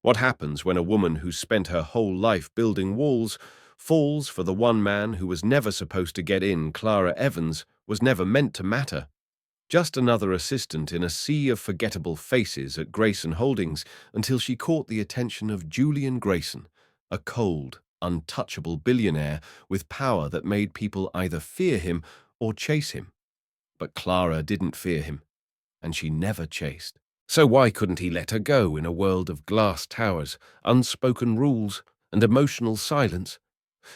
What happens when a woman who's spent her whole life building walls falls for the one man who was never supposed to get in? Clara Evans was never meant to matter. Just another assistant in a sea of forgettable faces at Grayson Holdings until she caught the attention of Julian Grayson, a cold, untouchable billionaire with power that made people either fear him or chase him. But Clara didn't fear him, and she never chased. So why couldn't he let her go in a world of glass towers, unspoken rules, and emotional silence?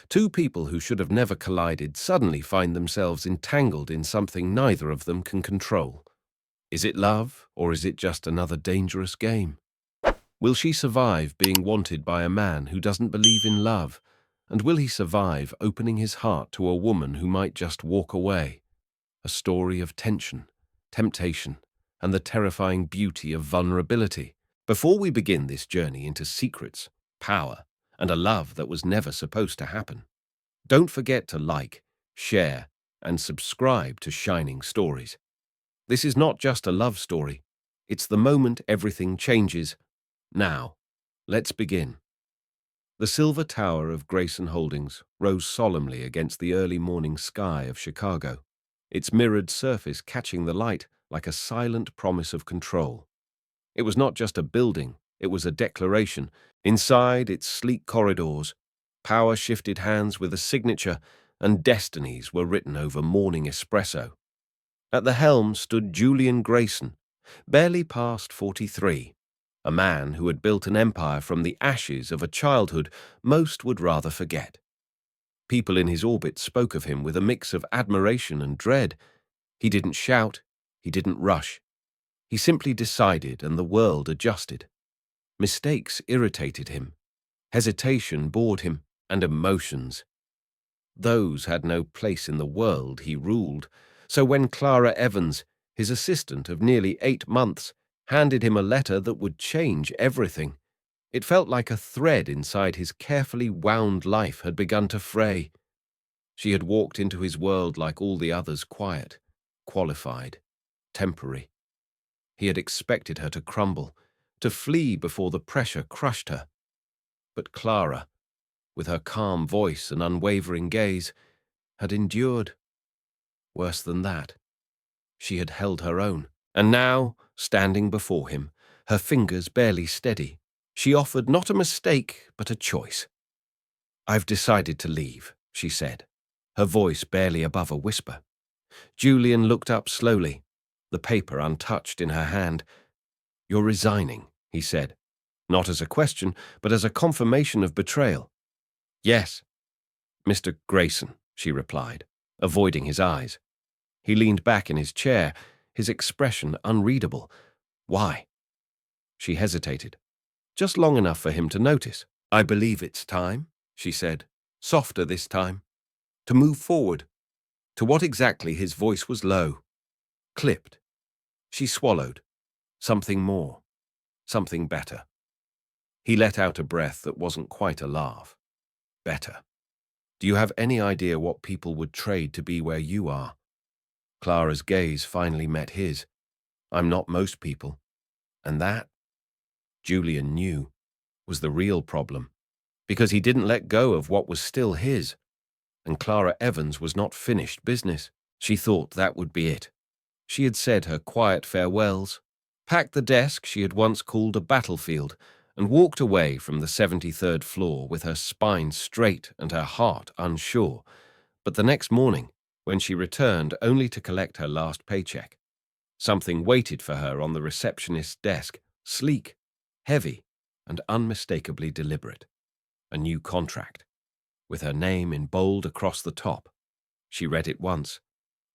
Two people who should have never collided suddenly find themselves entangled in something neither of them can control. Is it love, or is it just another dangerous game? Will she survive being wanted by a man who doesn't believe in love? And will he survive opening his heart to a woman who might just walk away? A story of tension, temptation, and the terrifying beauty of vulnerability. Before we begin this journey into secrets, power, and a love that was never supposed to happen, don't forget to like, share, and subscribe to Shining Stories. This is not just a love story. It's the moment everything changes. Now, let's begin. The silver tower of Grayson Holdings rose solemnly against the early morning sky of Chicago, its mirrored surface catching the light like a silent promise of control. It was not just a building, it was a declaration. Inside its sleek corridors, power shifted hands with a signature, and destinies were written over morning espresso. At the helm stood Julian Grayson, barely past 43, a man who had built an empire from the ashes of a childhood most would rather forget. People in his orbit spoke of him with a mix of admiration and dread. He didn't shout, he didn't rush. He simply decided, and the world adjusted. Mistakes irritated him. Hesitation bored him, and emotions. Those had no place in the world he ruled. So when Clara Evans, his assistant of nearly 8 months, handed him a letter that would change everything, it felt like a thread inside his carefully wound life had begun to fray. She had walked into his world like all the others, quiet, qualified, temporary. He had expected her to crumble, to flee before the pressure crushed her. But Clara, with her calm voice and unwavering gaze, had endured. Worse than that, she had held her own, and now, standing before him, her fingers barely steady, she offered not a mistake, but a choice. "I've decided to leave," she said, her voice barely above a whisper. Julian looked up slowly, the paper untouched in her hand. "You're resigning," he said, not as a question, but as a confirmation of betrayal. "Yes, Mr. Grayson," she replied, avoiding his eyes. He leaned back in his chair, his expression unreadable. "Why?" She hesitated, just long enough for him to notice. "I believe it's time," she said, softer this time, "to move forward." To what exactly? His voice was low, clipped. She swallowed. Something more, something better. He let out a breath that wasn't quite a laugh. "Better. Do you have any idea what people would trade to be where you are?" Clara's gaze finally met his. "I'm not most people." And that, Julian knew, was the real problem, because he didn't let go of what was still his. And Clara Evans was not finished business. She thought that would be it. She had said her quiet farewells, packed the desk she had once called a battlefield, and walked away from the 73rd floor with her spine straight and her heart unsure. But the next morning, when she returned only to collect her last paycheck, something waited for her on the receptionist's desk, sleek, heavy, and unmistakably deliberate. A new contract, with her name in bold across the top. She read it once,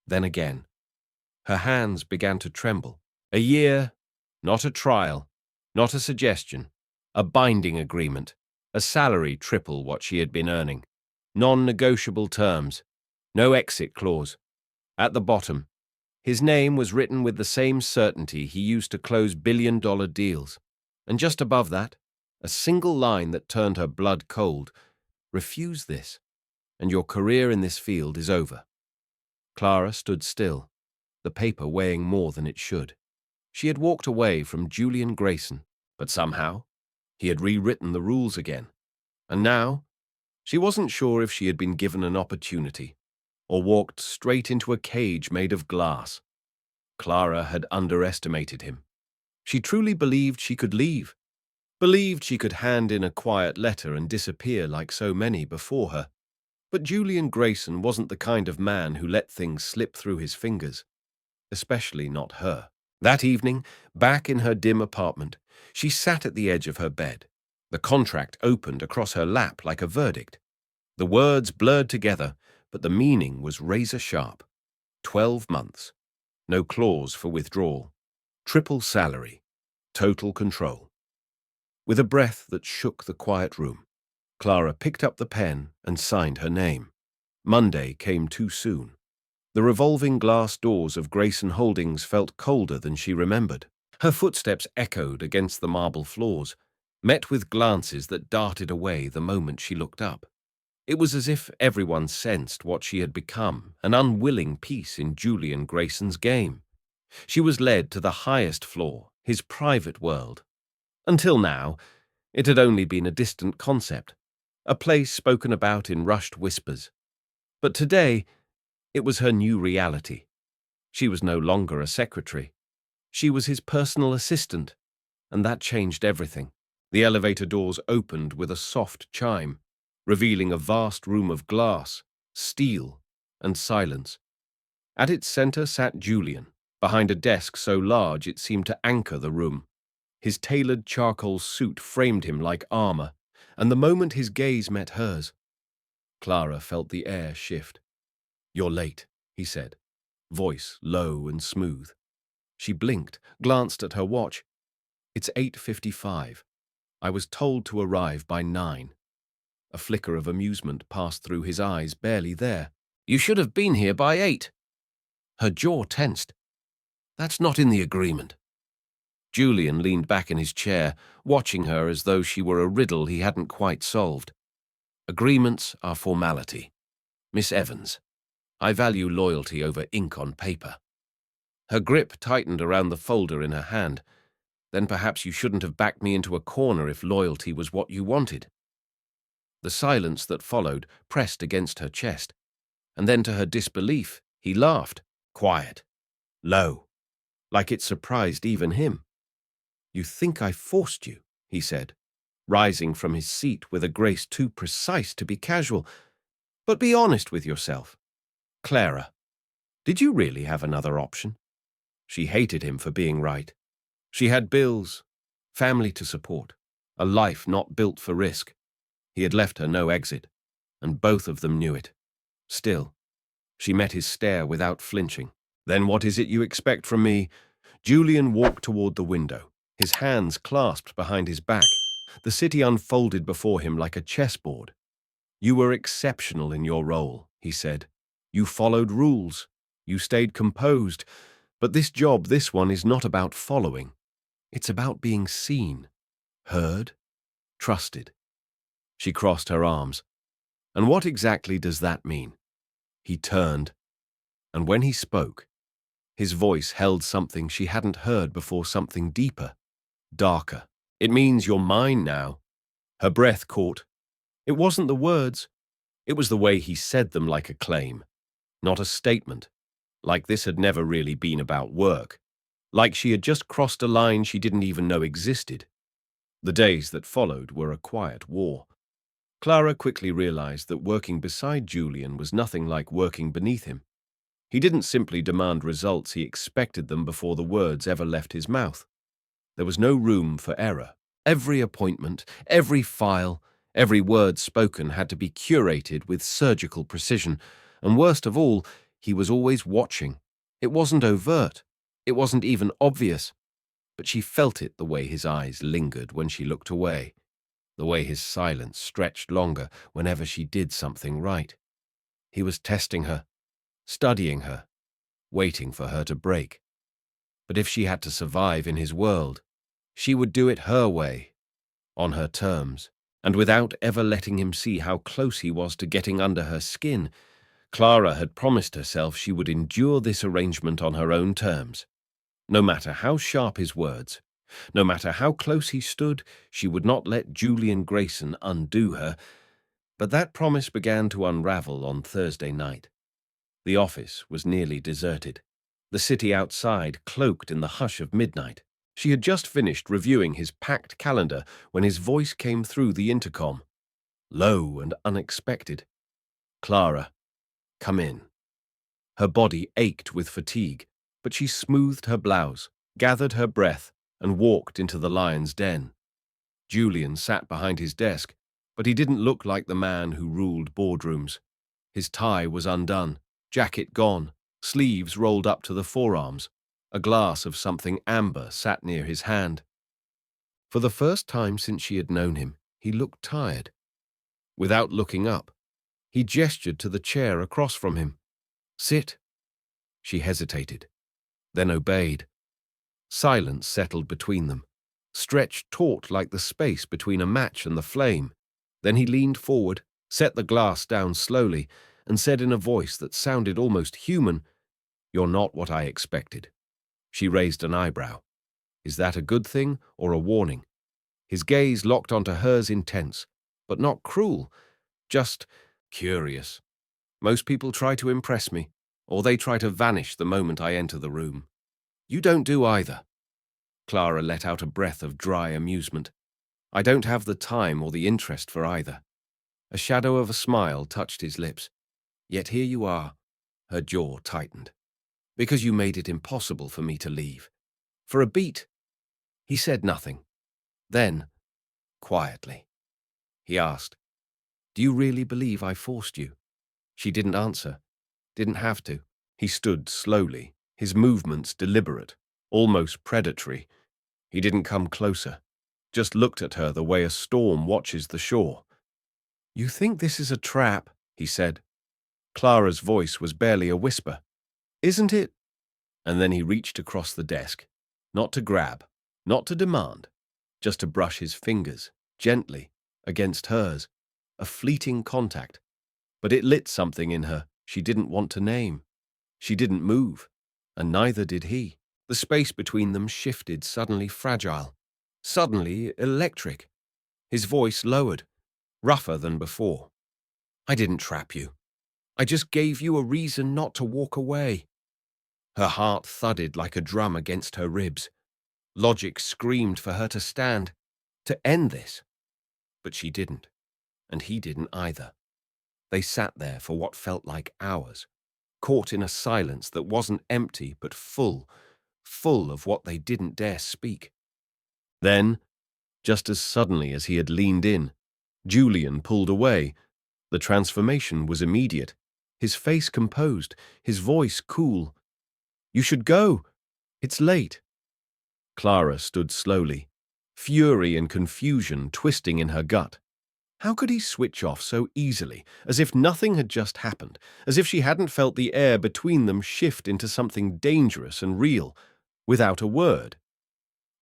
then again. Her hands began to tremble. A year, not a trial, not a suggestion, a binding agreement, a salary triple what she had been earning, non-negotiable terms, no exit clause. At the bottom, his name was written with the same certainty he used to close billion-dollar deals. And just above that, a single line that turned her blood cold. "Refuse this, and your career in this field is over." Clara stood still, the paper weighing more than it should. She had walked away from Julian Grayson, but somehow He had rewritten the rules again. And now, she wasn't sure if she had been given an opportunity or walked straight into a cage made of glass. Clara had underestimated him. She truly believed she could leave, believed she could hand in a quiet letter and disappear like so many before her. But Julian Grayson wasn't the kind of man who let things slip through his fingers, especially not her. That evening, back in her dim apartment, she sat at the edge of her bed. The contract opened across her lap like a verdict. The words blurred together, but the meaning was razor sharp. 12 months. No clause for withdrawal. Triple salary. Total control. With a breath that shook the quiet room, Clara picked up the pen and signed her name. Monday came too soon. The revolving glass doors of Grayson Holdings felt colder than she remembered. Her footsteps echoed against the marble floors, met with glances that darted away the moment she looked up. It was as if everyone sensed what she had become, an unwilling piece in Julian Grayson's game. She was led to the highest floor, his private world. Until now, it had only been a distant concept, a place spoken about in rushed whispers. But today, it was her new reality. She was no longer a secretary. She was his personal assistant, and that changed everything. The elevator doors opened with a soft chime, revealing a vast room of glass, steel, and silence. At its center sat Julian, behind a desk so large it seemed to anchor the room. His tailored charcoal suit framed him like armor, and the moment his gaze met hers, Clara felt the air shift. "You're late," he said, voice low and smooth. She blinked, glanced at her watch. "It's 8:55. I was told to arrive by 9. A flicker of amusement passed through his eyes, barely there. "You should have been here by 8. Her jaw tensed. "That's not in the agreement." Julian leaned back in his chair, watching her as though she were a riddle he hadn't quite solved. "Agreements are formality. Miss Evans, I value loyalty over ink on paper." Her grip tightened around the folder in her hand. "Then perhaps you shouldn't have backed me into a corner if loyalty was what you wanted." The silence that followed pressed against her chest, and then to her disbelief, he laughed, quiet, low, like it surprised even him. "You think I forced you," he said, rising from his seat with a grace too precise to be casual. "But be honest with yourself. Clara, did you really have another option?" She hated him for being right. She had bills, family to support, a life not built for risk. He had left her no exit, and both of them knew it. Still, she met his stare without flinching. "Then what is it you expect from me?" Julian walked toward the window, his hands clasped behind his back. The city unfolded before him like a chessboard. "You were exceptional in your role," he said. "You followed rules. You stayed composed. But this one is not about following. It's about being seen, heard, trusted." She crossed her arms. "And what exactly does that mean?" He turned, and when he spoke, his voice held something she hadn't heard before, something deeper, darker. "It means you're mine now." Her breath caught. It wasn't the words. It was the way he said them, like a claim, not a statement, like this had never really been about work, like she had just crossed a line she didn't even know existed. The days that followed were a quiet war. Clara quickly realized that working beside Julian was nothing like working beneath him. He didn't simply demand results, he expected them before the words ever left his mouth. There was no room for error. Every appointment, every file, every word spoken had to be curated with surgical precision, and worst of all, he was always watching. It wasn't overt. It wasn't even obvious. But she felt it, the way his eyes lingered when she looked away, the way his silence stretched longer whenever she did something right. He was testing her, studying her, waiting for her to break. But if she had to survive in his world, she would do it her way, on her terms, and without ever letting him see how close he was to getting under her skin. Clara had promised herself she would endure this arrangement on her own terms. No matter how sharp his words, No matter how close he stood, she would not let Julian Grayson undo her, but that promise began to unravel on Thursday night. The office was nearly deserted. The city outside cloaked in the hush of midnight. She had just finished reviewing his packed calendar when his voice came through the intercom, low and unexpected. "Clara, come in." Her body ached with fatigue, but she smoothed her blouse, gathered her breath, and walked into the lion's den. Julian sat behind his desk, but he didn't look like the man who ruled boardrooms. His tie was undone, jacket gone, sleeves rolled up to the forearms. A glass of something amber sat near his hand. For the first time since she had known him, he looked tired. Without looking up, he gestured to the chair across from him. "Sit." She hesitated, then obeyed. Silence settled between them, stretched taut like the space between a match and the flame. Then he leaned forward, set the glass down slowly, and said in a voice that sounded almost human, "You're not what I expected." She raised an eyebrow. Is that a good thing or a warning? His gaze locked onto hers intense, but not cruel, just curious. Most people try to impress me, or they try to vanish the moment I enter the room. You don't do either. Clara let out a breath of dry amusement. I don't have the time or the interest for either. A shadow of a smile touched his lips. Yet here you are. Her jaw tightened. Because you made it impossible for me to leave. For a beat. He said nothing. Then, quietly, he asked, "Do you really believe I forced you?" She didn't answer. Didn't have to. He stood slowly, his movements deliberate, almost predatory. He didn't come closer, just looked at her the way a storm watches the shore. "You think this is a trap," he said. Clara's voice was barely a whisper. "Isn't it?" And then he reached across the desk, not to grab, not to demand, just to brush his fingers, gently, against hers. A fleeting contact, but it lit something in her she didn't want to name. She didn't move, and neither did he. The space between them shifted, suddenly fragile, suddenly electric. His voice lowered, rougher than before. "I didn't trap you. I just gave you a reason not to walk away." Her heart thudded like a drum against her ribs. Logic screamed for her to stand, to end this. But she didn't, and he didn't either. They sat there for what felt like hours, caught in a silence that wasn't empty but full of what they didn't dare speak. Then, just as suddenly as he had leaned in, Julian pulled away. The transformation was immediate, his face composed, his voice cool. "You should go. It's late." Clara stood slowly, fury and confusion twisting in her gut. How could he switch off so easily, as if nothing had just happened, as if she hadn't felt the air between them shift into something dangerous and real, without a word?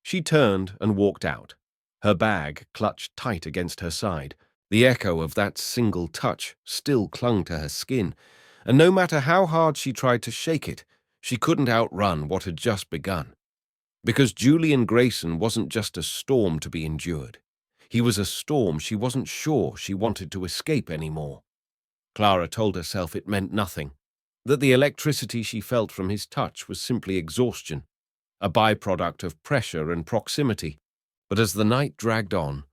She turned and walked out, her bag clutched tight against her side. The echo of that single touch still clung to her skin, and no matter how hard she tried to shake it, she couldn't outrun what had just begun. Because Julian Grayson wasn't just a storm to be endured. He was a storm she wasn't sure she wanted to escape anymore. Clara told herself it meant nothing, that the electricity she felt from his touch was simply exhaustion, a byproduct of pressure and proximity. But as the night dragged on,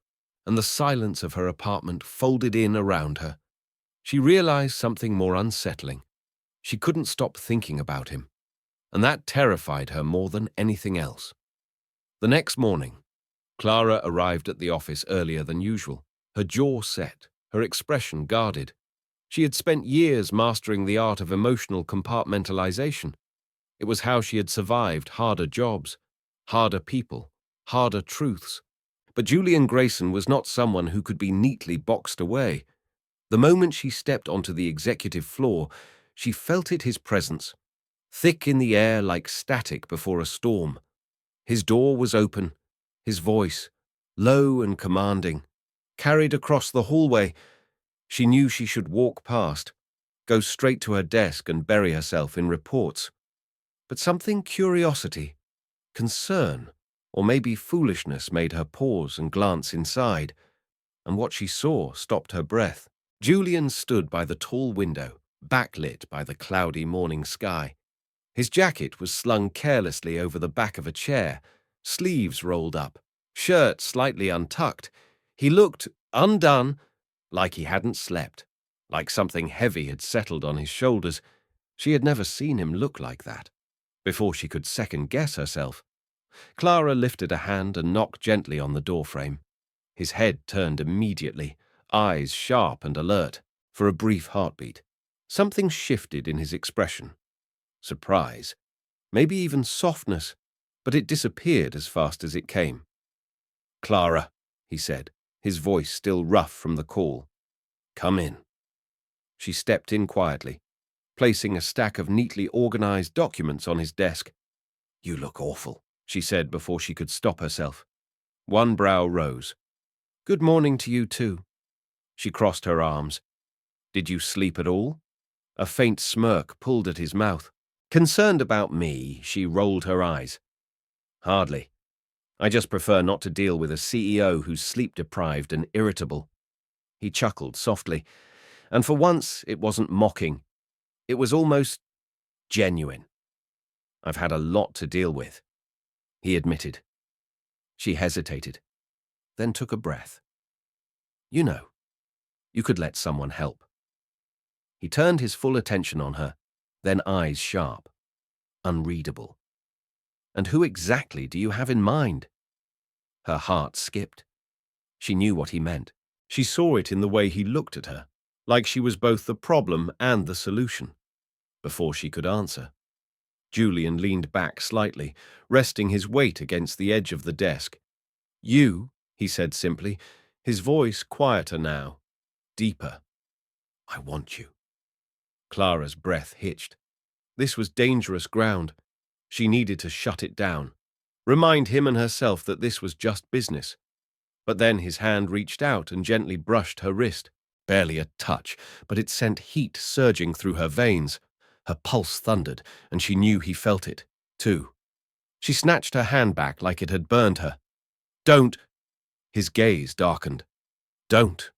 and the silence of her apartment folded in around her, she realized something more unsettling. She couldn't stop thinking about him, and that terrified her more than anything else. The next morning, Clara arrived at the office earlier than usual, her jaw set, her expression guarded. She had spent years mastering the art of emotional compartmentalization. It was how she had survived harder jobs, harder people, harder truths. But Julian Grayson was not someone who could be neatly boxed away. The moment she stepped onto the executive floor, she felt his presence, thick in the air like static before a storm. His door was open, his voice, low and commanding, carried across the hallway. She knew she should walk past, go straight to her desk and bury herself in reports. But something curiosity, concern, Or maybe foolishness made her pause and glance inside, and what she saw stopped her breath. Julian stood by the tall window, backlit by the cloudy morning sky. His jacket was slung carelessly over the back of a chair, sleeves rolled up, shirt slightly untucked. He looked undone, like he hadn't slept, like something heavy had settled on his shoulders. She had never seen him look like that. Before she could second-guess herself, Clara lifted a hand and knocked gently on the doorframe. His head turned immediately, eyes sharp and alert, for a brief heartbeat. Something shifted in his expression. Surprise, maybe even softness, but it disappeared as fast as it came. "Clara," he said, his voice still rough from the call. "Come in." She stepped in quietly, placing a stack of neatly organized documents on his desk. "You look awful," she said before she could stop herself. One brow rose. "Good morning to you too." She crossed her arms. "Did you sleep at all?" A faint smirk pulled at his mouth. Concerned about me, she rolled her eyes. "Hardly. I just prefer not to deal with a CEO who's sleep-deprived and irritable." He chuckled softly, and for once it wasn't mocking. It was almost genuine. "I've had a lot to deal with," he admitted. She hesitated, then took a breath. "You know, you could let someone help." He turned his full attention on her, then eyes sharp, unreadable. "And who exactly do you have in mind?" Her heart skipped. She knew what he meant. She saw it in the way he looked at her, like she was both the problem and the solution. Before she could answer, Julian leaned back slightly, resting his weight against the edge of the desk. "You," he said simply, his voice quieter now, deeper. "I want you." Clara's breath hitched. This was dangerous ground. She needed to shut it down, remind him and herself that this was just business. But then his hand reached out and gently brushed her wrist. Barely a touch, but it sent heat surging through her veins. Her pulse thundered, and she knew he felt it, too. She snatched her hand back like it had burned her. "Don't!" His gaze darkened. "Don't!"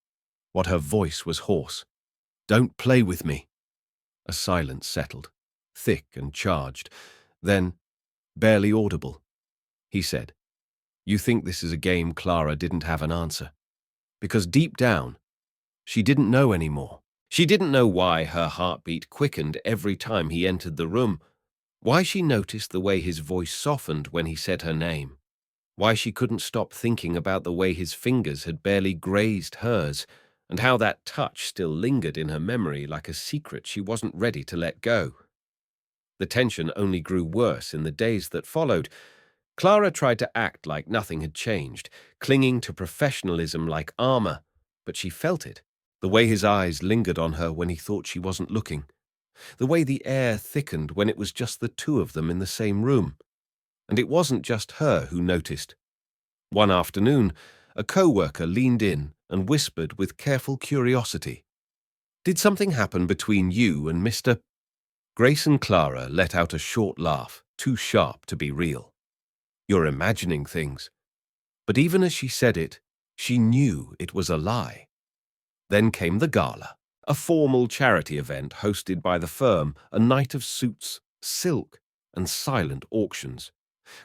What her voice was hoarse. "Don't play with me." A silence settled, thick and charged. Then, barely audible, he said, "You think this is a game?" Clara didn't have an answer. Because deep down, she didn't know anymore. She didn't know why her heartbeat quickened every time he entered the room, why she noticed the way his voice softened when he said her name, why she couldn't stop thinking about the way his fingers had barely grazed hers, and how that touch still lingered in her memory like a secret she wasn't ready to let go. The tension only grew worse in the days that followed. Clara tried to act like nothing had changed, clinging to professionalism like armor, but she felt it. The way his eyes lingered on her when he thought she wasn't looking. The way the air thickened when it was just the two of them in the same room. And it wasn't just her who noticed. One afternoon, a co-worker leaned in and whispered with careful curiosity, "Did something happen between you and Mr. Grayson?" Clara let out a short laugh, too sharp to be real. "You're imagining things." But even as she said it, she knew it was a lie. Then came the gala, a formal charity event hosted by the firm, a night of suits, silk, and silent auctions.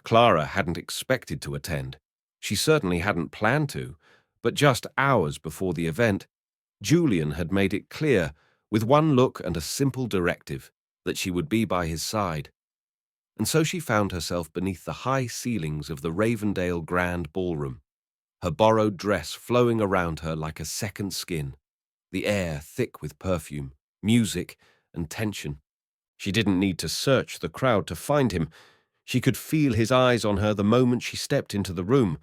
Clara hadn't expected to attend. She certainly hadn't planned to, but just hours before the event, Julian had made it clear, with one look and a simple directive, that she would be by his side. And so she found herself beneath the high ceilings of the Ravendale Grand Ballroom, her borrowed dress flowing around her like a second skin, the air thick with perfume, music, and tension. She didn't need to search the crowd to find him. She could feel his eyes on her the moment she stepped into the room,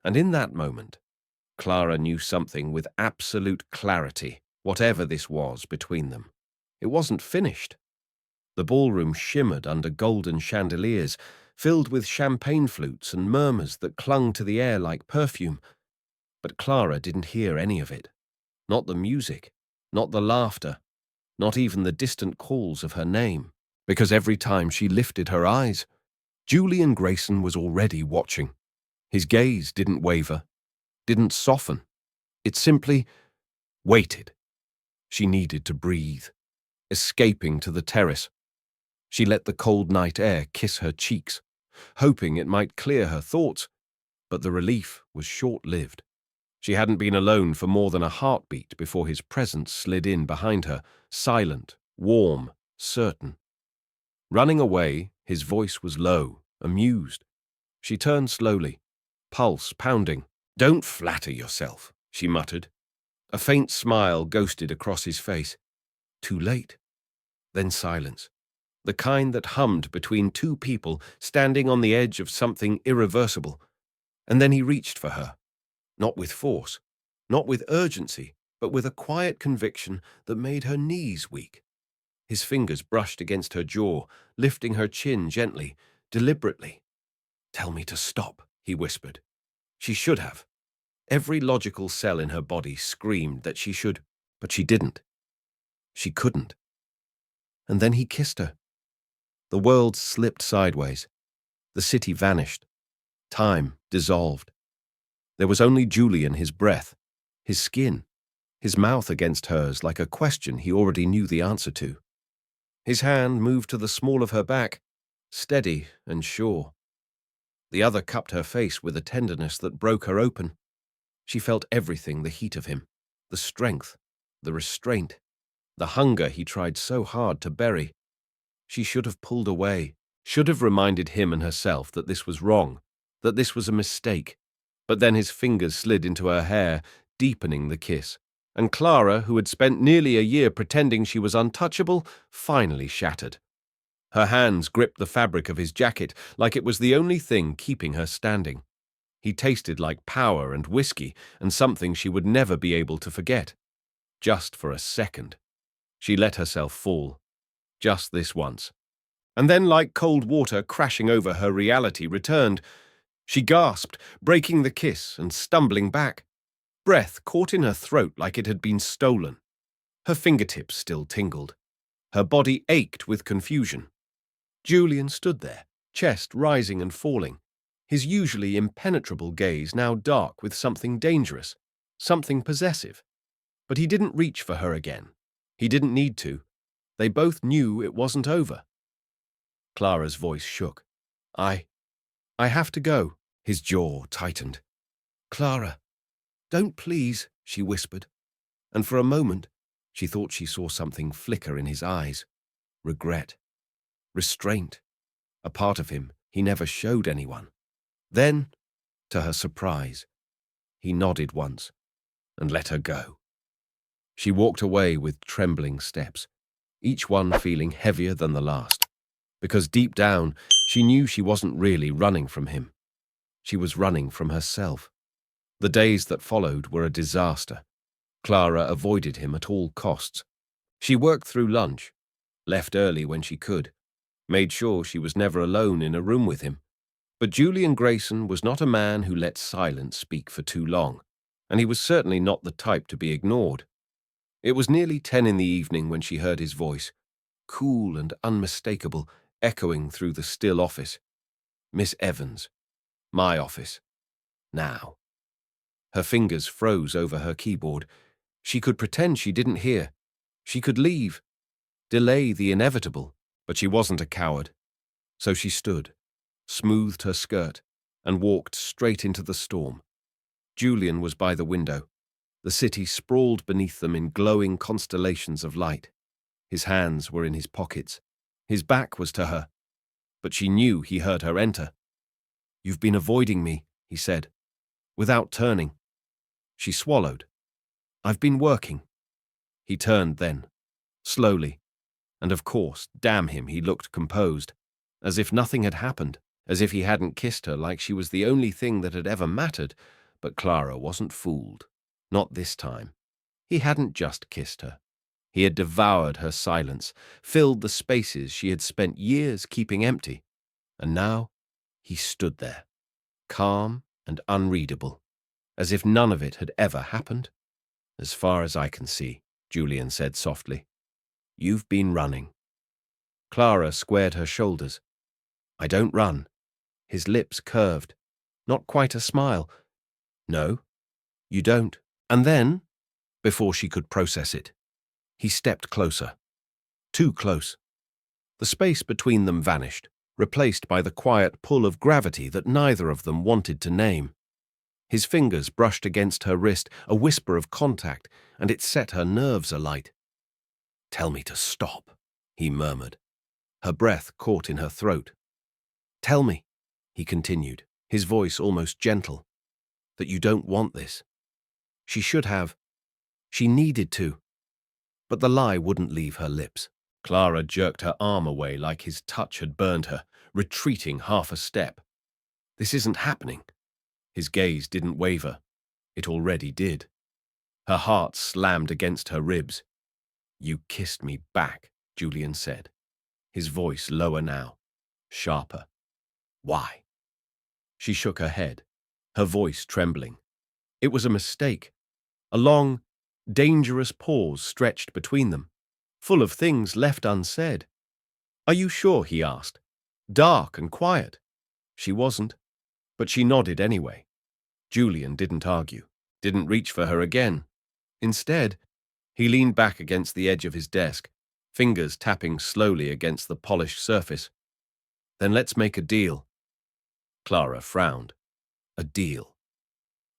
and in that moment, Clara knew something with absolute clarity, whatever this was between them. It wasn't finished. The ballroom shimmered under golden chandeliers, filled with champagne flutes and murmurs that clung to the air like perfume. But Clara didn't hear any of it. Not the music, not the laughter, not even the distant calls of her name. Because every time she lifted her eyes, Julian Grayson was already watching. His gaze didn't waver, didn't soften. It simply waited. She needed to breathe. Escaping to the terrace, she let the cold night air kiss her cheeks, hoping it might clear her thoughts, but the relief was short-lived. She hadn't been alone for more than a heartbeat before his presence slid in behind her, silent, warm, certain. Running away, his voice was low, amused. She turned slowly, pulse pounding. "Don't flatter yourself," she muttered. A faint smile ghosted across his face. Too late. Then silence, the kind that hummed between two people standing on the edge of something irreversible. And then he reached for her, not with force, not with urgency, but with a quiet conviction that made her knees weak. His fingers brushed against her jaw, lifting her chin gently, deliberately. "Tell me to stop," he whispered. She should have. Every logical cell in her body screamed that she should, but she didn't. She couldn't. And then he kissed her. The world slipped sideways. The city vanished. Time dissolved. There was only Julian, his breath, his skin, his mouth against hers like a question he already knew the answer to. His hand moved to the small of her back, steady and sure. The other cupped her face with a tenderness that broke her open. She felt everything, the heat of him, the strength, the restraint, the hunger he tried so hard to bury. She should have pulled away, should have reminded him and herself that this was wrong, that this was a mistake. But then his fingers slid into her hair, deepening the kiss, and Clara, who had spent nearly a year pretending she was untouchable, finally shattered. Her hands gripped the fabric of his jacket like it was the only thing keeping her standing. He tasted like power and whiskey and something she would never be able to forget. Just for a second. She let herself fall. Just this once. And then, like cold water crashing over her, reality returned. She gasped, breaking the kiss and stumbling back. Breath caught in her throat like it had been stolen. Her fingertips still tingled. Her body ached with confusion. Julian stood there, chest rising and falling, his usually impenetrable gaze now dark with something dangerous, something possessive. But he didn't reach for her again. He didn't need to. They both knew it wasn't over. Clara's voice shook. I have to go." His jaw tightened. "Clara, don't please," she whispered. And for a moment, she thought she saw something flicker in his eyes. Regret. Restraint. A part of him he never showed anyone. Then, to her surprise, he nodded once and let her go. She walked away with trembling steps, each one feeling heavier than the last, because deep down she knew she wasn't really running from him. She was running from herself. The days that followed were a disaster. Clara avoided him at all costs. She worked through lunch, left early when she could, made sure she was never alone in a room with him. But Julian Grayson was not a man who let silence speak for too long, and he was certainly not the type to be ignored. It was nearly 10 in the evening when she heard his voice, cool and unmistakable, echoing through the still office. "Miss Evans. My office. Now." Her fingers froze over her keyboard. She could pretend she didn't hear. She could leave, delay the inevitable, but she wasn't a coward. So she stood, smoothed her skirt, and walked straight into the storm. Julian was by the window. The city sprawled beneath them in glowing constellations of light. His hands were in his pockets. His back was to her. But she knew he heard her enter. "You've been avoiding me," he said, without turning. She swallowed. "I've been working." He turned then, slowly, and of course, damn him, he looked composed, as if nothing had happened, as if he hadn't kissed her like she was the only thing that had ever mattered. But Clara wasn't fooled. Not this time. He hadn't just kissed her. He had devoured her silence, filled the spaces she had spent years keeping empty. And now he stood there, calm and unreadable, as if none of it had ever happened. "As far as I can see," Julian said softly. "You've been running." Clara squared her shoulders. "I don't run." His lips curved. Not quite a smile. No, you don't. And then, before she could process it, he stepped closer. Too close. The space between them vanished, replaced by the quiet pull of gravity that neither of them wanted to name. His fingers brushed against her wrist, a whisper of contact, and it set her nerves alight. "Tell me to stop," he murmured. Her breath caught in her throat. "Tell me," he continued, his voice almost gentle, "that you don't want this." She should have. She needed to. But the lie wouldn't leave her lips. Clara jerked her arm away like his touch had burned her, retreating half a step. "This isn't happening." His gaze didn't waver. It already did. Her heart slammed against her ribs. "You kissed me back," Julian said, his voice lower now, sharper. "Why?" She shook her head, her voice trembling. It was a mistake. A long, dangerous pause stretched between them, full of things left unsaid. "Are you sure?" he asked. "Dark and quiet." She wasn't, but she nodded anyway. Julian didn't argue, didn't reach for her again. Instead, he leaned back against the edge of his desk, fingers tapping slowly against the polished surface. "Then let's make a deal." Clara frowned. A deal.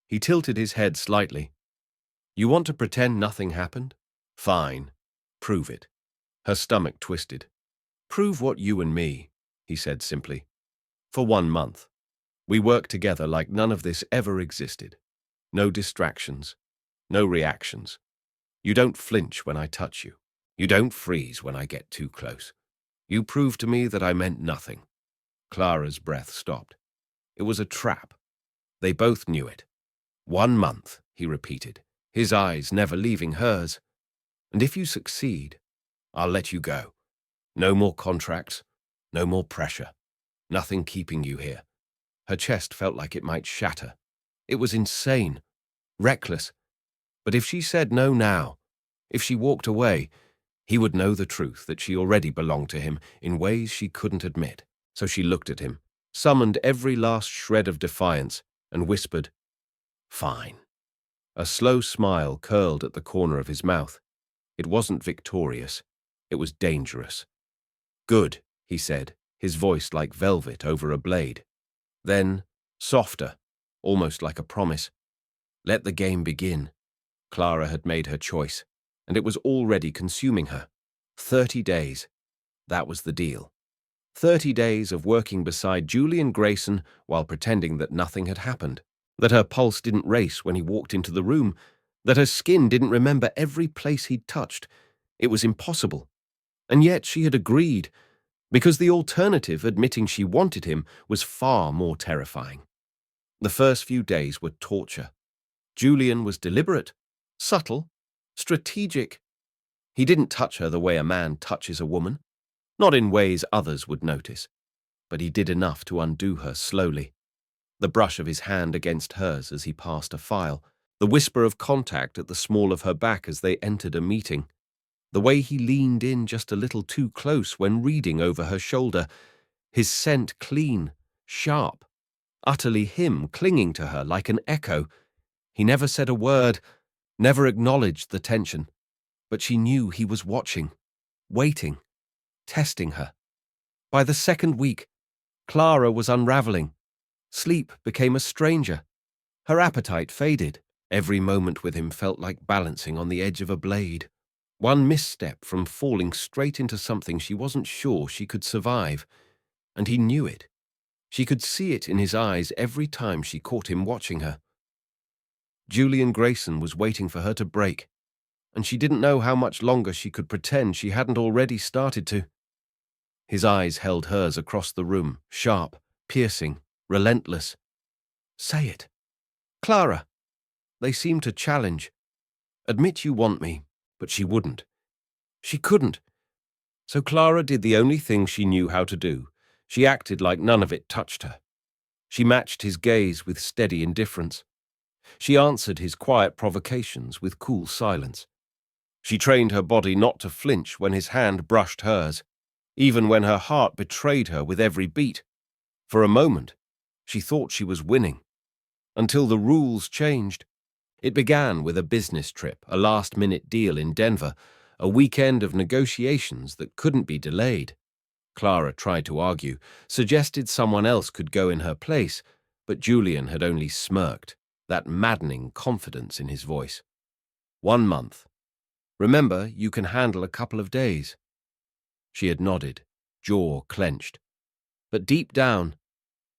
He tilted his head slightly. "You want to pretend nothing happened? Fine. Prove it." Her stomach twisted. "Prove what you and me," he said simply. "For 1 month. We work together like none of this ever existed. No distractions. No reactions. You don't flinch when I touch you. You don't freeze when I get too close. You prove to me that I meant nothing." Clara's breath stopped. It was a trap. They both knew it. 1 month, he repeated, his eyes never leaving hers. "And if you succeed, I'll let you go. No more contracts, no more pressure. Nothing keeping you here." Her chest felt like it might shatter. It was insane, reckless. But if she said no now, if she walked away, he would know the truth that she already belonged to him in ways she couldn't admit. So she looked at him, summoned every last shred of defiance, and whispered, "Fine." A slow smile curled at the corner of his mouth. It wasn't victorious. It was dangerous. "Good," he said, his voice like velvet over a blade. Then, softer, almost like a promise. "Let the game begin." Clara had made her choice, and it was already consuming her. 30 days. That was the deal. 30 days of working beside Julian Grayson while pretending that nothing had happened, that her pulse didn't race when he walked into the room, that her skin didn't remember every place he'd touched. It was impossible. And yet she had agreed, because the alternative, admitting she wanted him, was far more terrifying. The first few days were torture. Julian was deliberate, subtle, strategic. He didn't touch her the way a man touches a woman, not in ways others would notice, but he did enough to undo her slowly. The brush of his hand against hers as he passed a file, the whisper of contact at the small of her back as they entered a meeting, the way he leaned in just a little too close when reading over her shoulder, his scent clean, sharp, utterly him clinging to her like an echo. He never said a word, never acknowledged the tension, but she knew he was watching, waiting, testing her. By the second week, Clara was unraveling. Sleep became a stranger. Her appetite faded. Every moment with him felt like balancing on the edge of a blade. One misstep from falling straight into something she wasn't sure she could survive. And he knew it. She could see it in his eyes every time she caught him watching her. Julian Grayson was waiting for her to break, and she didn't know how much longer she could pretend she hadn't already started to. His eyes held hers across the room, sharp, piercing, relentless. "Say it. Clara." They seemed to challenge. "Admit you want me," but she wouldn't. She couldn't. So Clara did the only thing she knew how to do. She acted like none of it touched her. She matched his gaze with steady indifference. She answered his quiet provocations with cool silence. She trained her body not to flinch when his hand brushed hers, even when her heart betrayed her with every beat. For a moment, She thought she was winning, until the rules changed. It began with a business trip, a last-minute deal in Denver, a weekend of negotiations that couldn't be delayed. Clara tried to argue, suggested someone else could go in her place, but Julian had only smirked, that maddening confidence in his voice. 1 month. Remember, you can handle a couple of days. She had nodded, jaw clenched. But deep down,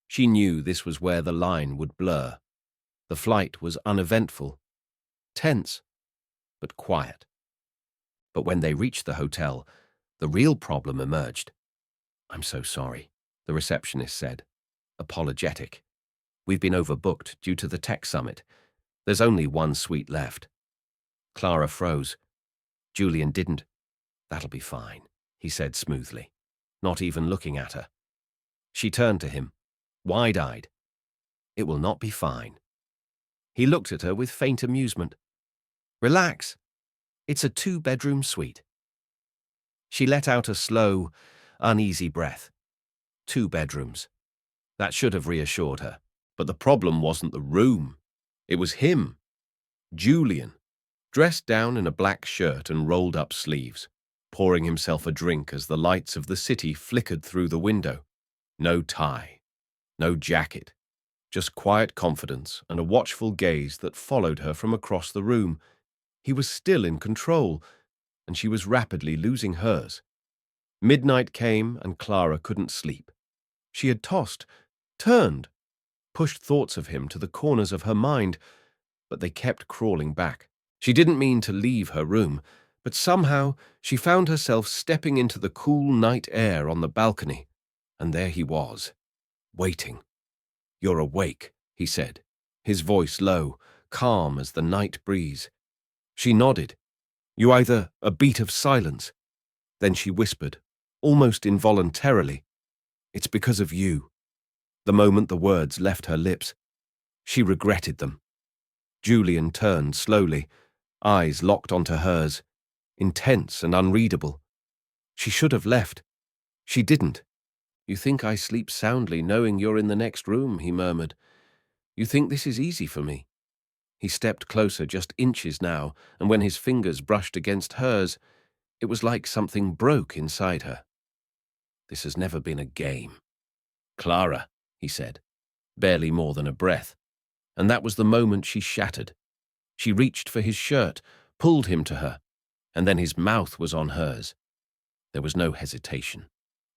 she knew this was where the line would blur. The flight was uneventful, tense, but quiet. But when they reached the hotel, the real problem emerged. "I'm so sorry," the receptionist said, apologetic. "We've been overbooked due to the tech summit. There's only one suite left." Clara froze. Julian didn't. "That'll be fine," he said smoothly, not even looking at her. She turned to him, wide-eyed. "It will not be fine." He looked at her with faint amusement. "Relax. It's a 2-bedroom suite." She let out a slow, uneasy breath. 2 bedrooms. That should have reassured her. But the problem wasn't the room. It was him, Julian, dressed down in a black shirt and rolled-up sleeves, pouring himself a drink as the lights of the city flickered through the window. No tie, no jacket, just quiet confidence and a watchful gaze that followed her from across the room. He was still in control, and she was rapidly losing hers. Midnight came, and Clara couldn't sleep. She had tossed, turned, pushed thoughts of him to the corners of her mind, but they kept crawling back. She didn't mean to leave her room, but somehow she found herself stepping into the cool night air on the balcony, and there he was, waiting. "You're awake," he said, his voice low, calm as the night breeze. She nodded. "You either," a beat of silence. Then she whispered, almost involuntarily, "It's because of you." The moment the words left her lips, she regretted them. Julian turned slowly, eyes locked onto hers, intense and unreadable. She should have left. She didn't. "You think I sleep soundly knowing you're in the next room," he murmured. "You think this is easy for me?" He stepped closer, just inches now, and when his fingers brushed against hers, it was like something broke inside her. "This has never been a game." "Clara," he said, barely more than a breath, and that was the moment she shattered. She reached for his shirt, pulled him to her, and then his mouth was on hers. There was no hesitation,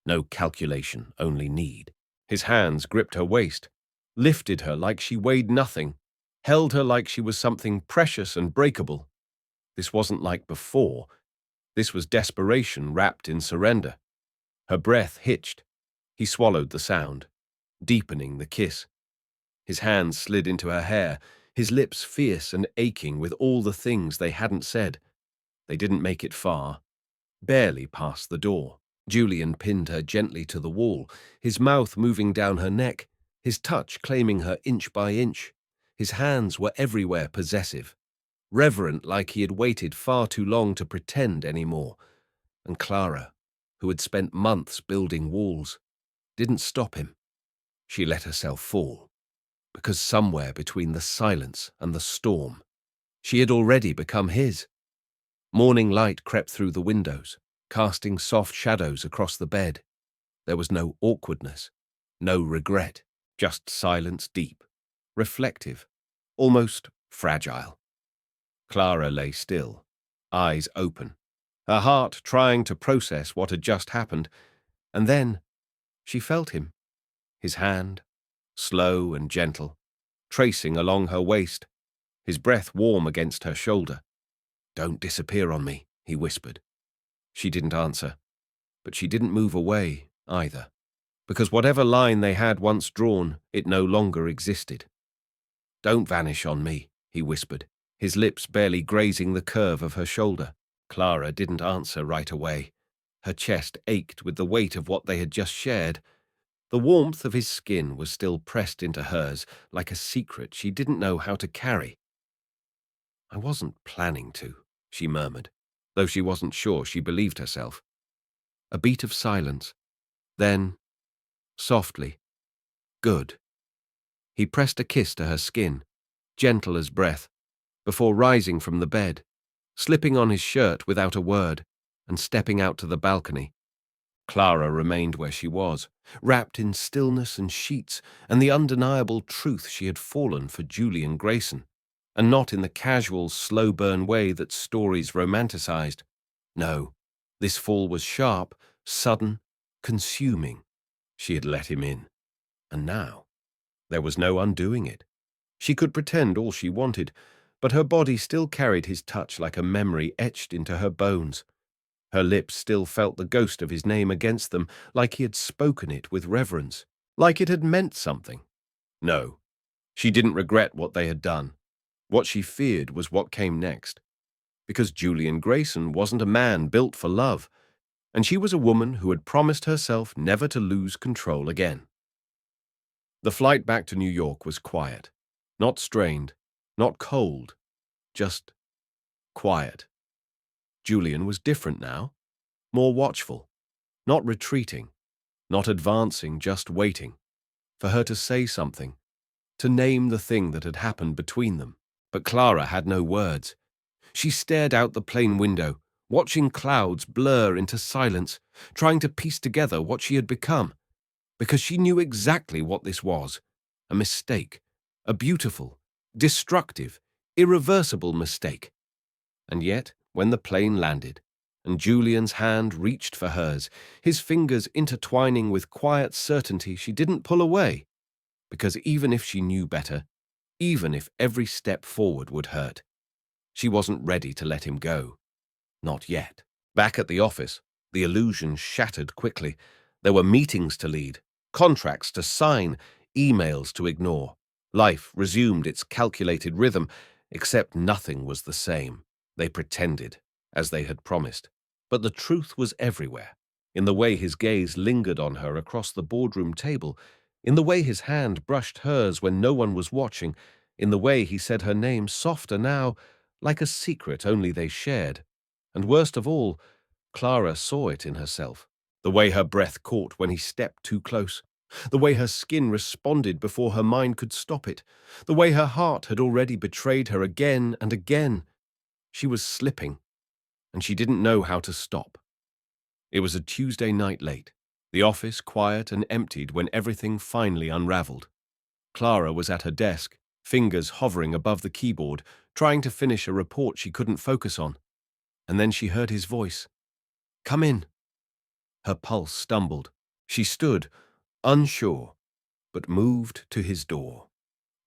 no calculation, only need. His hands gripped her waist, lifted her like she weighed nothing, held her like she was something precious and breakable. This wasn't like before. This was desperation wrapped in surrender. Her breath hitched. He swallowed the sound, deepening the kiss. His hands slid into her hair, his lips fierce and aching with all the things they hadn't said. They didn't make it far, barely past the door. Julian pinned her gently to the wall, his mouth moving down her neck, his touch claiming her inch by inch. His hands were everywhere possessive, reverent like he had waited far too long to pretend anymore. And Clara, who had spent months building walls, didn't stop him. She let herself fall, because somewhere between the silence and the storm, she had already become his. Morning light crept through the windows, casting soft shadows across the bed. There was no awkwardness, no regret, just silence deep, reflective, almost fragile. Clara lay still, eyes open, her heart trying to process what had just happened, and then she felt him, his hand, slow and gentle, tracing along her waist, his breath warm against her shoulder. "Don't disappear on me," he whispered. She didn't answer, but she didn't move away either, because whatever line they had once drawn, it no longer existed. "Don't vanish on me," he whispered, his lips barely grazing the curve of her shoulder. Clara didn't answer right away. Her chest ached with the weight of what they had just shared. The warmth of his skin was still pressed into hers like a secret she didn't know how to carry. "I wasn't planning to," she murmured, though she wasn't sure she believed herself. A beat of silence. Then, softly, "Good." He pressed a kiss to her skin, gentle as breath, before rising from the bed, slipping on his shirt without a word, and stepping out to the balcony. Clara remained where she was, wrapped in stillness and sheets and the undeniable truth she had fallen for Julian Grayson, and not in the casual, slow-burn way that stories romanticized. No, this fall was sharp, sudden, consuming. She had let him in. And now, there was no undoing it. She could pretend all she wanted, but her body still carried his touch like a memory etched into her bones. Her lips still felt the ghost of his name against them, like he had spoken it with reverence, like it had meant something. No, she didn't regret what they had done. What she feared was what came next. Because Julian Grayson wasn't a man built for love, and she was a woman who had promised herself never to lose control again. The flight back to New York was quiet, not strained, not cold, just quiet. Julian was different now, more watchful, not retreating, not advancing, just waiting, for her to say something, to name the thing that had happened between them. But Clara had no words. She stared out the plane window, watching clouds blur into silence, trying to piece together what she had become, because she knew exactly what this was, a mistake, a beautiful, destructive, irreversible mistake. And yet, when the plane landed, and Julian's hand reached for hers, his fingers intertwining with quiet certainty, she didn't pull away, because even if she knew better, even if every step forward would hurt, she wasn't ready to let him go. Not yet. Back at the office, the illusion shattered quickly. There were meetings to lead, contracts to sign, emails to ignore. Life resumed its calculated rhythm, except nothing was the same. They pretended, as they had promised. But the truth was everywhere, in the way his gaze lingered on her across the boardroom table, in the way his hand brushed hers when no one was watching, in the way he said her name softer now, like a secret only they shared. And worst of all, Clara saw it in herself, the way her breath caught when he stepped too close, the way her skin responded before her mind could stop it, the way her heart had already betrayed her again and again. She was slipping, and she didn't know how to stop. It was a Tuesday night late, the office quiet and emptied when everything finally unraveled. Clara was at her desk, fingers hovering above the keyboard, trying to finish a report she couldn't focus on. And then she heard his voice. "Come in." Her pulse stumbled. She stood, unsure, but moved to his door.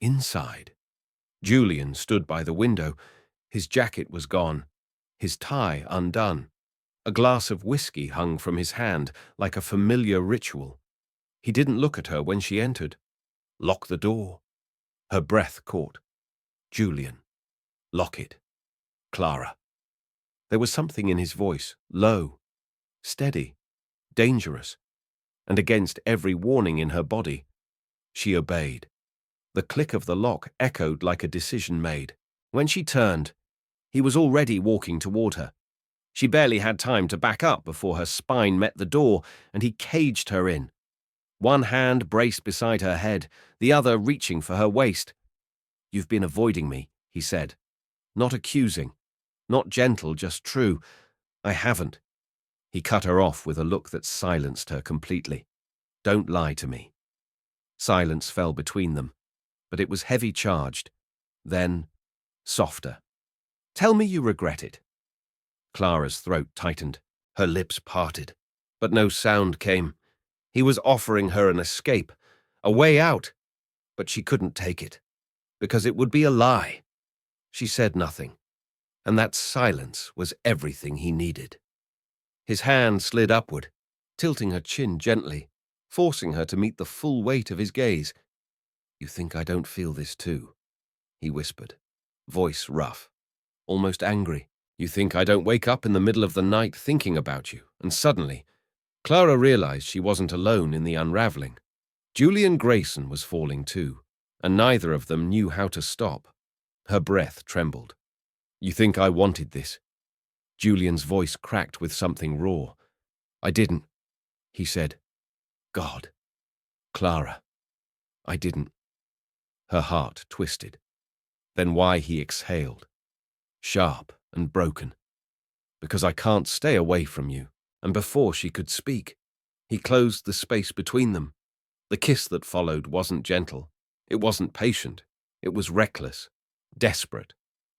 Inside, Julian stood by the window. His jacket was gone, his tie undone. A glass of whiskey hung from his hand like a familiar ritual. He didn't look at her when she entered. Lock the door. Her breath caught. Julian. Lock it. Clara. There was something in his voice, low, steady, dangerous, and against every warning in her body, she obeyed. The click of the lock echoed like a decision made. When she turned, he was already walking toward her. She barely had time to back up before her spine met the door, and he caged her in. One hand braced beside her head, the other reaching for her waist. "You've been avoiding me," he said. Not accusing, not gentle, just true. "I haven't." He cut her off with a look that silenced her completely. "Don't lie to me." Silence fell between them, but it was heavy-charged. Then, softer. "Tell me you regret it." Clara's throat tightened, her lips parted, but no sound came. He was offering her an escape, a way out, but she couldn't take it, because it would be a lie. She said nothing, and that silence was everything he needed. His hand slid upward, tilting her chin gently, forcing her to meet the full weight of his gaze. "You think I don't feel this too?" he whispered, voice rough, almost angry. "You think I don't wake up in the middle of the night thinking about you?" And suddenly, Clara realized she wasn't alone in the unraveling. Julian Grayson was falling too, and neither of them knew how to stop. Her breath trembled. "You think I wanted this?" Julian's voice cracked with something raw. "I didn't," he said. "God, Clara, I didn't." Her heart twisted. Then why he exhaled, sharp and broken. Because I can't stay away from you. And before she could speak, he closed the space between them. The kiss that followed wasn't gentle. It wasn't patient. It was reckless, desperate,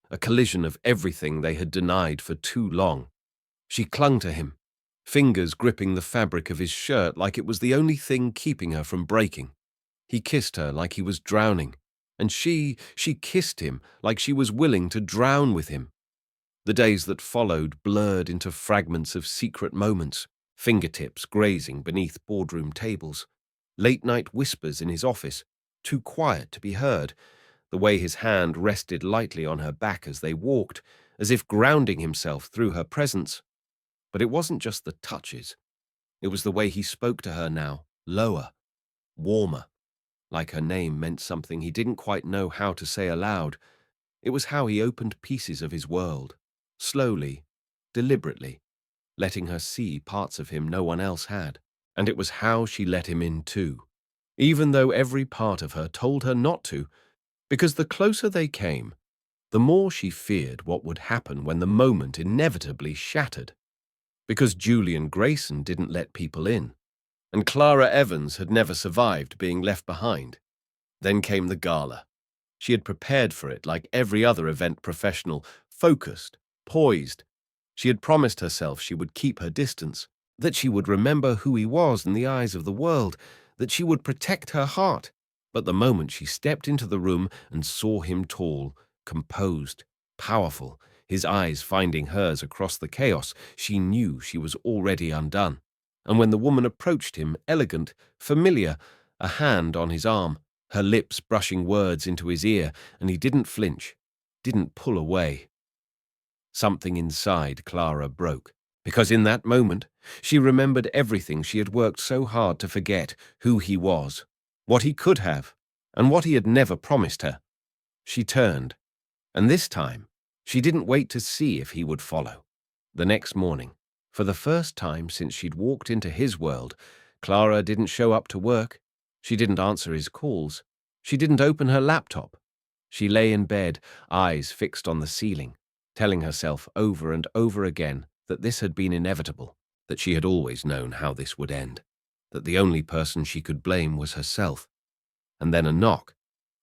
a collision of everything they had denied for too long. She clung to him, fingers gripping the fabric of his shirt like it was the only thing keeping her from breaking. He kissed her like he was drowning, and she kissed him like she was willing to drown with him. The days that followed blurred into fragments of secret moments, fingertips grazing beneath boardroom tables, late-night whispers in his office, too quiet to be heard, the way his hand rested lightly on her back as they walked, as if grounding himself through her presence. But it wasn't just the touches. It was the way he spoke to her now, lower, warmer, like her name meant something he didn't quite know how to say aloud. It was how he opened pieces of his world, slowly, deliberately, letting her see parts of him no one else had. And it was how she let him in too, even though every part of her told her not to, because the closer they came, the more she feared what would happen when the moment inevitably shattered. Because Julian Grayson didn't let people in, and Clara Evans had never survived being left behind. Then came the gala. She had prepared for it like every other event professional, focused, poised. She had promised herself she would keep her distance, that she would remember who he was in the eyes of the world, that she would protect her heart. But the moment she stepped into the room and saw him tall, composed, powerful, his eyes finding hers across the chaos, she knew she was already undone. And when the woman approached him, elegant, familiar, a hand on his arm, her lips brushing words into his ear, and he didn't flinch, didn't pull away. Something inside Clara broke, because in that moment she remembered everything she had worked so hard to forget, who he was, what he could have, and what he had never promised her. She turned, and this time she didn't wait to see if he would follow. The next morning, for the first time since she'd walked into his world, Clara didn't show up to work. She didn't answer his calls. She didn't open her laptop. She lay in bed, eyes fixed on the ceiling, telling herself over and over again that this had been inevitable, that she had always known how this would end, that the only person she could blame was herself. And then a knock,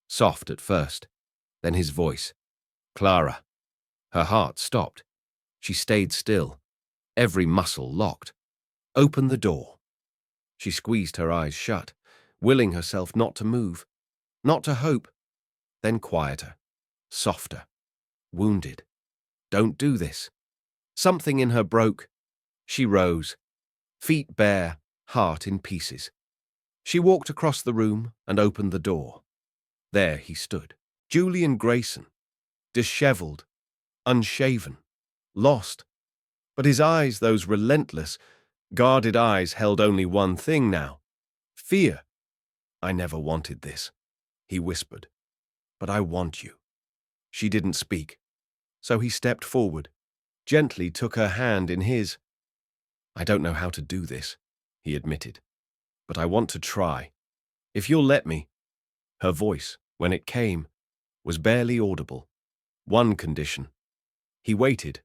soft at first, then his voice. Clara. Her heart stopped. She stayed still, every muscle locked. Open the door. She squeezed her eyes shut, willing herself not to move, not to hope. Then quieter, softer, wounded. Don't do this. Something in her broke. She rose, feet bare, heart in pieces. She walked across the room and opened the door. There he stood, Julian Grayson, disheveled, unshaven, lost. But his eyes, those relentless, guarded eyes, held only one thing now: fear. I never wanted this, he whispered, but I want you. She didn't speak, so he stepped forward, gently took her hand in his. I don't know how to do this, he admitted, but I want to try. If you'll let me. Her voice, when it came, was barely audible. One condition. He waited.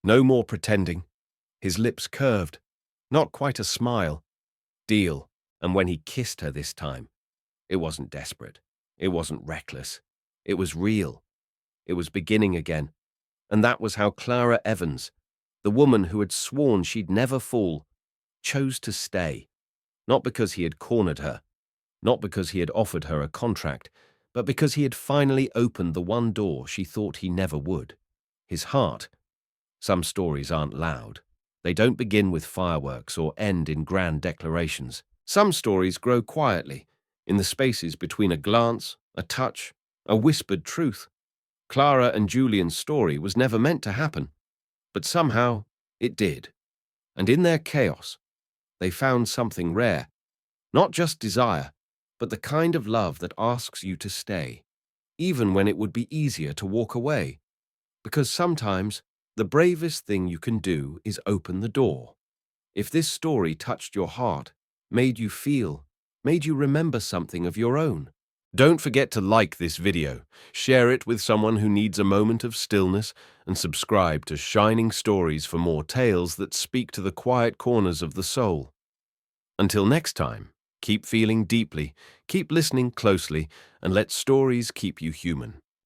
No more pretending. His lips curved. Not quite a smile. Deal. And when he kissed her this time, it wasn't desperate. It wasn't reckless. It was real. It was beginning again. And that was how Clara Evans, the woman who had sworn she'd never fall, chose to stay. Not because he had cornered her, not because he had offered her a contract, but because he had finally opened the one door she thought he never would. His heart. Some stories aren't loud. They don't begin with fireworks or end in grand declarations. Some stories grow quietly, in the spaces between a glance, a touch, a whispered truth. Clara and Julian's story was never meant to happen, but somehow it did. And in their chaos, they found something rare. Not just desire, but the kind of love that asks you to stay, even when it would be easier to walk away. Because sometimes the bravest thing you can do is open the door. If this story touched your heart, made you feel, made you remember something of your own, Don't forget to like this video, share it with someone who needs a moment of stillness, and subscribe to Shining Stories for more tales that speak to the quiet corners of the soul. Until next time, keep feeling deeply, keep listening closely, and let stories keep you human.